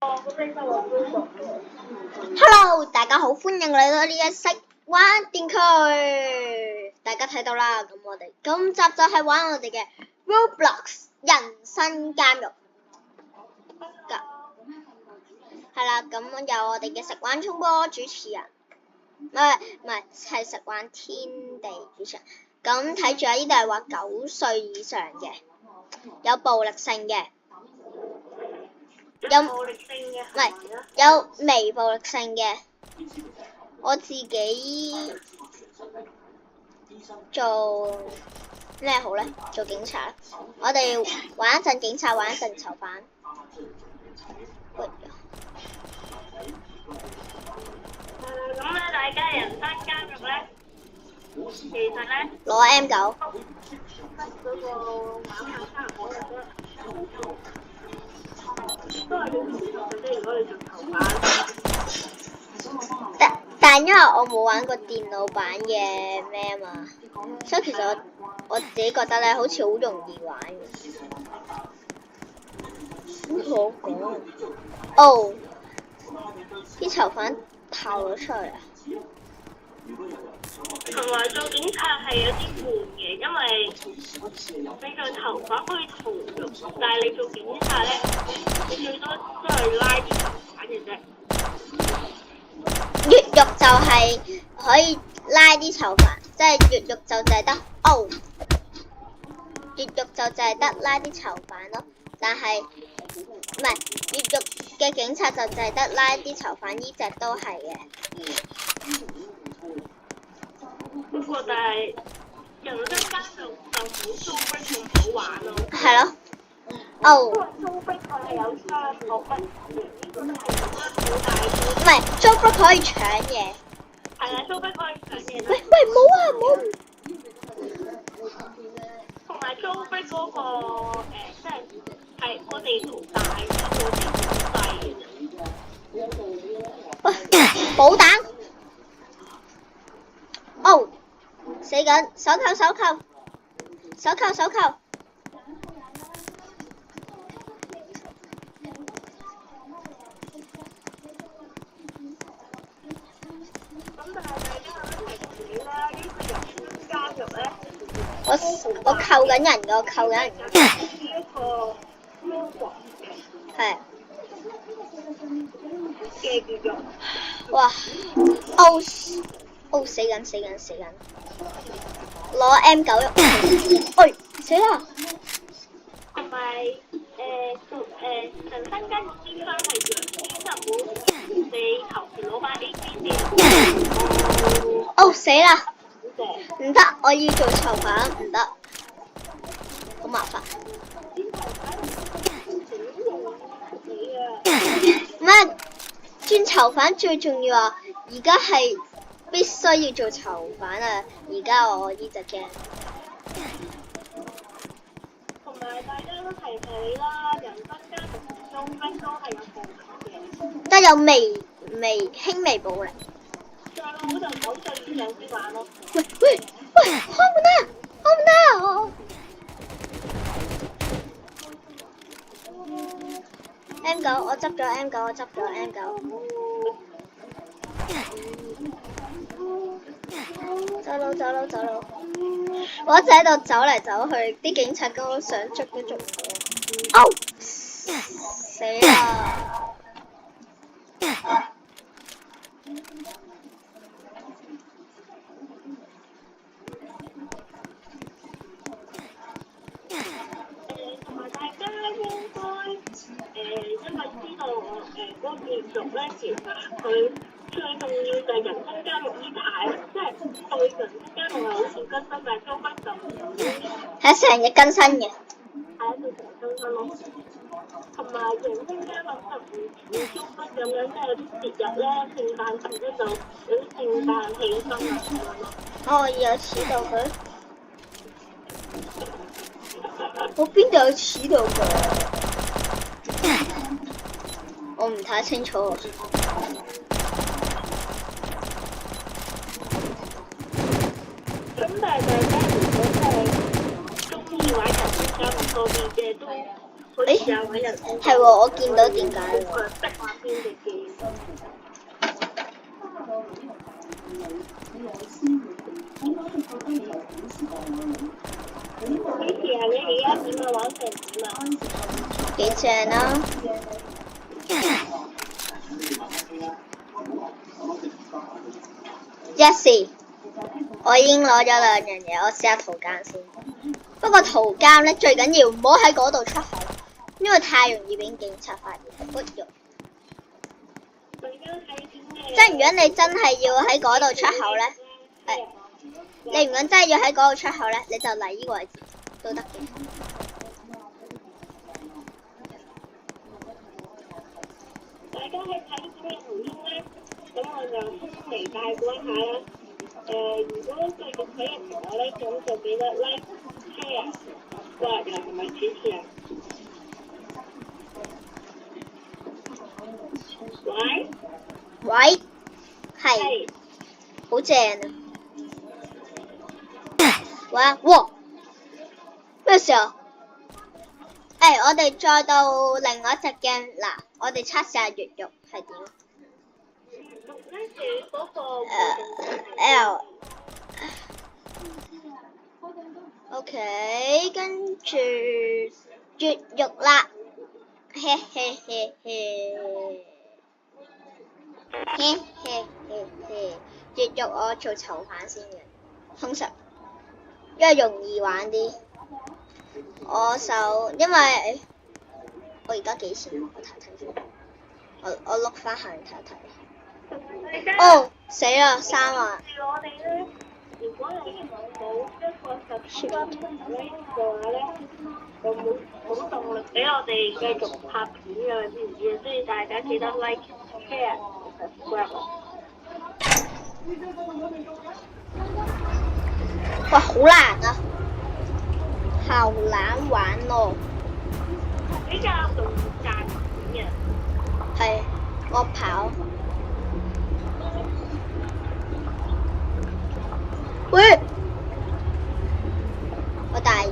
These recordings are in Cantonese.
Hello，大家好，歡迎嚟到呢一識玩電區。大家睇到啦，咁我哋今集就係玩我哋嘅 Roblox 人生監獄。係啦，咁有我哋嘅食玩衝波主持人，唔係係食玩天地主持人。咁睇住啊，呢度係話9歲以上嘅，有暴力性嘅。有暴力性嘅，唔係有微暴力性嘅。我自己做咩好咧？做警察。我哋玩一陣警察，玩一陣囚犯。咁咧，大家人生監獄咧，其實咧攞 M9。嗰個玩法差唔多嘅啫。都係好唔同嘅啫，如果你做囚犯。但因為我冇玩過電腦版嘅咩啊嘛，所以其實我自己覺得咧，好似好容易玩嘅。咁好講。哦，啲囚犯逃咗出嚟啊！同埋做警察係有啲悶嘅，因為你做囚犯可以逃獄，但係你做警察咧，你最多都係拉啲囚犯嘅啫。越獄就係可以拉啲囚犯，即係越獄就係得越獄就係得拉啲囚犯咯。但係唔係越獄嘅警察就係得拉啲囚犯，呢隻都係嘅。不過但係人生監獄就冇租逼咁好玩咯。係咯。因為租逼佢係有槍冇乜嘢，呢個都係好大嘅。唔係租逼可以搶嘢。係啊，租逼可以搶嘢。喂，冇啊冇。同埋租逼嗰個即係個地圖大，個地圖細嘅啫。喂，補彈。哦，死緊！手扣手扣手扣手扣。我扣緊人㗎，我扣緊人㗎。一個魔王係。嘅叫做。哇！哦死緊！攞 M9喂，死啦！同埋人生監獄先生係弱啲，就冇你求其攞翻 AK 先。哦死啦！唔得，我要做囚犯，唔得，好麻煩。唔係，轉囚犯最重要啊！而家係必須要做囚犯啊！而家我呢隻 game。同埋大家都提起啦，人生監獄中兵都係有暴力嘅。都有輕微暴力。最好就9歲以上先玩咯。喂，開門啊！M9，我執咗 M9。走佬！我一直喺度走嚟走去，啲警察根本想捉都捉唔到。哦，死啦！同埋大家應該因為知道嗰個連續咧，其實佢最重要就係人生監獄呢排，即係對人生監獄係好似更新，但係租逼就唔會。係成日更新嘅。係啊，佢成日更新咯。同埋人生監獄就唔似租逼咁樣，即係有啲節日咧，聖誕節咧就有啲聖誕氣氛啊咁樣咯。哦，有似到佢。我邊度有似到佢？我唔太清楚。咁但係大家如果真係中意玩人生監獄多啲嘅，都好似有位人係喎，我見到點解喎？佢逼話邊隻嘅。Vicky 啊，你而家點啊？玩成點啊？幾正啦！一時，我已經攞咗兩樣嘢，我試下圖鑑先。不過圖鑑咧最緊要唔好喺嗰度出口，因為太容易俾警察發現。即係如果你真係要喺嗰度出口咧，你如果真係要喺嗰度出口咧，你就嚟呢個位置都得嘅。大家去睇呢個圖片咧，咁我就嚟帶過一下啦。如果繼續睇入我咧，咁就記得 like、share、subscribe 同埋主持人。喂，係，好正啊！哇，咩事啊？我哋再到另外一隻 game 嗱，我哋測試下越獄係點。L。OK， 跟住越獄啦，嘿嘿嘿嘿。越獄我做囚犯先嘅，通常因為容易玩啲。因為我而家幾錢？我睇睇先。我碌翻下嚟睇睇。哦，死啦，3萬。我哋咧，如果你冇一個subscribe嘅話咧，就冇動力俾我哋繼續拍片㗎，知唔知啊？所以大家記得 like、share、subscribe。哇，好難啊！好難玩咯。比較容易賺錢嘅。係，我跑。喂！我大意。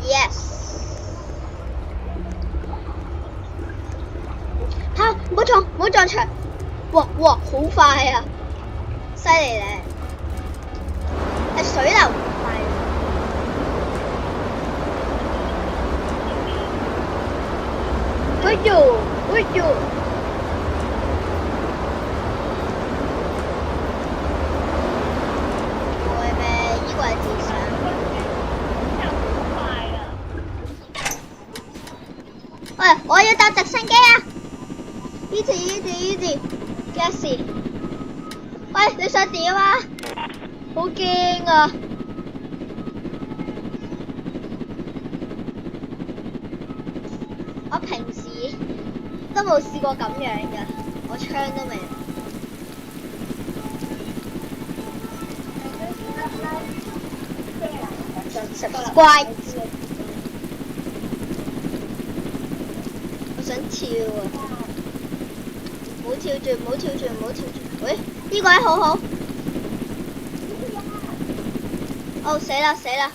Yes。嚇！唔好撞牆！哇，好快啊！犀利咧！係水流咁快。哎呦！會咩？呢個係自相。喂，我要搭直升機啊 ！Easy， Jessie。喂，你想點啊？好驚啊！我平時都冇試過咁樣㗎，我槍都未。subscribe。我想跳啊！唔好跳住！喂，呢個位好好。哦，死啦！Hello。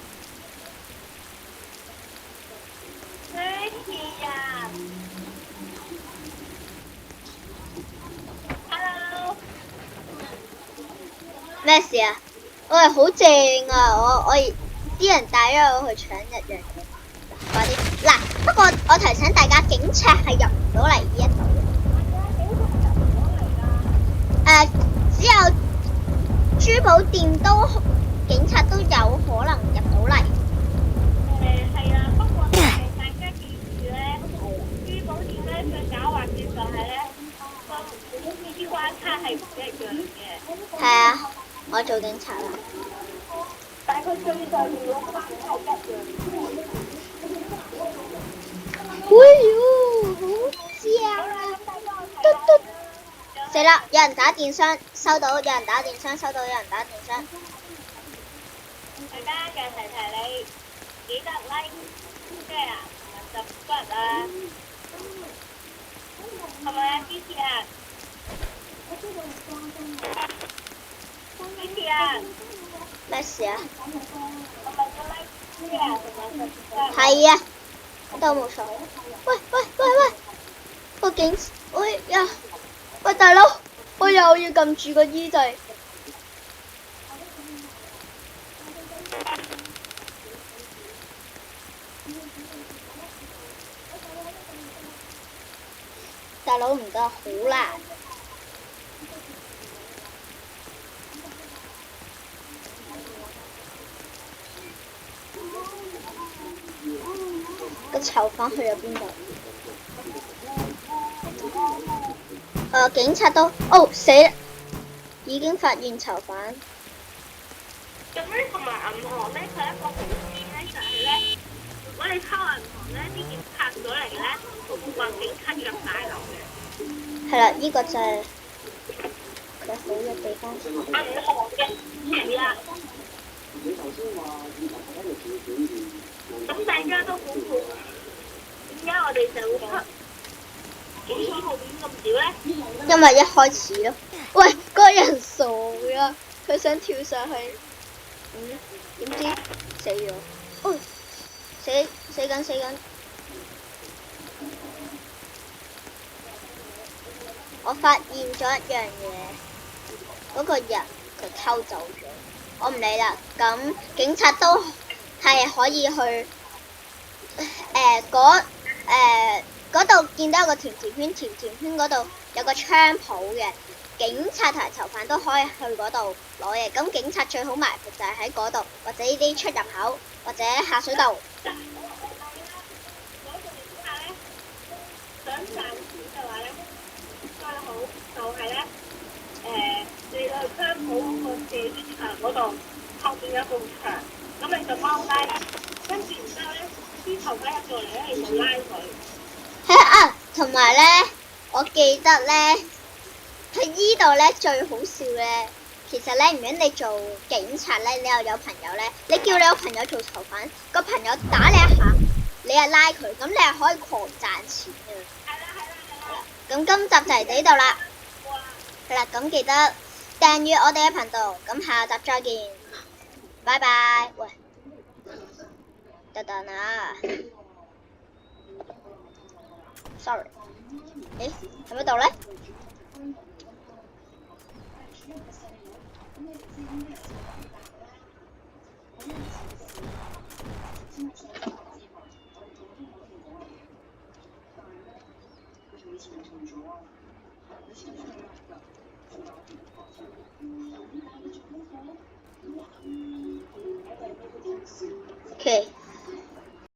咩事啊？喂，好正啊！我啲人帶咗我去搶一樣嘢，快啲！嗱，不過我提醒大家，警察係入唔到嚟呢一度嘅。只有珠寶店警察都有可能入到嚟。係啊，不過大家記住咧，珠寶店咧最狡猾嘅就係咧，啲關卡係唔一樣嘅。係啊，我做警察啦。但係佢最上面嗰關卡係一樣嘅。好正啊！嘟！死啦！有人打電箱，收到；有人打電箱，收到；有人打電箱。大家嘅提你，記得 like、share 同埋 subscribe 啊！係咪啊，支持啊？支持啊！咩事啊？我問咗 like、係啊，都冇錯。喂，個警，喂大佬，我又要撳住個 E 掣。大佬唔得，好難。個囚犯去咗邊度？警察都，死啦！已經發現囚犯。咁咧，同埋銀行咧，佢一個好處咧就係咧，如果你抄銀行咧，啲嘢拍咗嚟咧，佢會話警察入大樓嘅。係啦，呢個就係佢好嘅地方。銀行嘅係啊。咁大家都估估，點解我哋就會出幾號面咁少咧？因為一開始咯。喂，嗰個人傻㗎，佢想跳上去，點知死咗。死緊。我發現咗一樣嘢，嗰個人佢偷走咗，我唔理啦。咁警察都係可以去嗰度見到有個甜甜圈嗰度有個槍鋪嘅，警察同埋囚犯都可以去嗰度攞嘢。咁警察最好埋伏就係喺嗰度，或者呢啲出入口，或者下水道。想賺錢嘅話咧，最好就係咧，你去槍鋪嗰個射擊場嗰度後邊有埲牆，咁你就踎低，跟住然之後咧，啲囚犯入過嚟咧，你就拉佢。同埋咧，我記得咧，喺依度咧最好笑咧，其實咧，如果你做警察咧，你又有朋友咧，你叫你有朋友做囚犯，個朋友打你一下，你又拉佢，咁你係可以狂賺錢嘅。係啦。咁今集就嚟到呢度啦。係啦，咁記得訂閱我哋嘅頻道，咁下集再見，拜拜。喂，等啊 ，sorry，喺邊度咧？